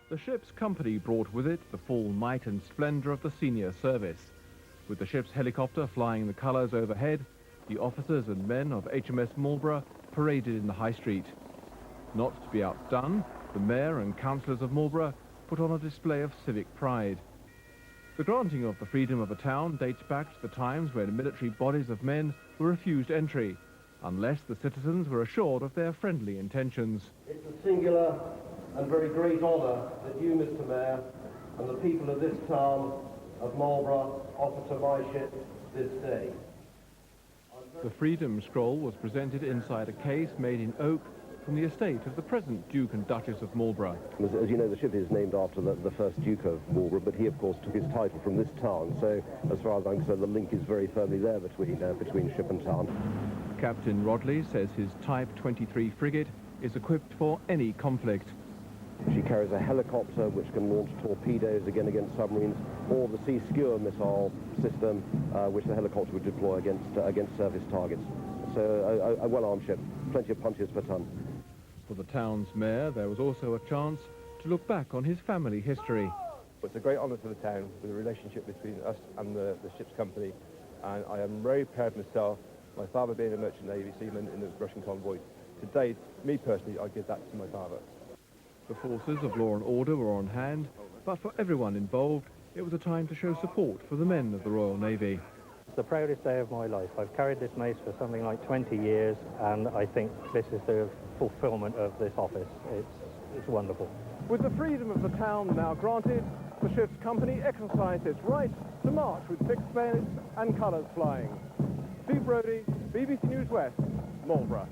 The ship's company brought with it the full might and splendour of the senior service. With the ship's helicopter flying the colours overhead, the officers and men of HMS Marlborough paraded in the High Street. Not to be outdone, the mayor and councillors of Marlborough put on a display of civic pride. The granting of the freedom of a town dates back to the times when military bodies of men were refused entry, unless the citizens were assured of their friendly intentions. It's a singular and very great honour that you, Mr. Mayor, and the people of this town of Marlborough offer to my ship this day. The Freedom Scroll was presented inside a case made in oak from the estate of the present Duke and Duchess of Marlborough. As you know, the ship is named after the first Duke of Marlborough, but he, of course, took his title from this town, so as far as I'm concerned, the link is very firmly there between ship and town. Captain Rodley says his Type 23 frigate is equipped for any conflict. She carries a helicopter which can launch torpedoes again against submarines, or the Sea Skewer missile system, which the helicopter would deploy against surface targets. So a well-armed ship, plenty of punches per ton. For the town's mayor, there was also a chance to look back on his family history. It's a great honour to the town with the relationship between us and the ship's company, and I am very proud myself, my father being a merchant navy seaman in the Russian convoy. Today, me personally, I give that to my father. The forces of law and order were on hand, but for everyone involved, it was a time to show support for the men of the Royal Navy. It's the proudest day of my life. I've carried this mace for something like 20 years, and I think this is the fulfilment of this office. It's wonderful. With the freedom of the town now granted, the ship's company exercised its right to march with fixed bayonets and colours flying. Steve Brodie, BBC News West, Marlborough.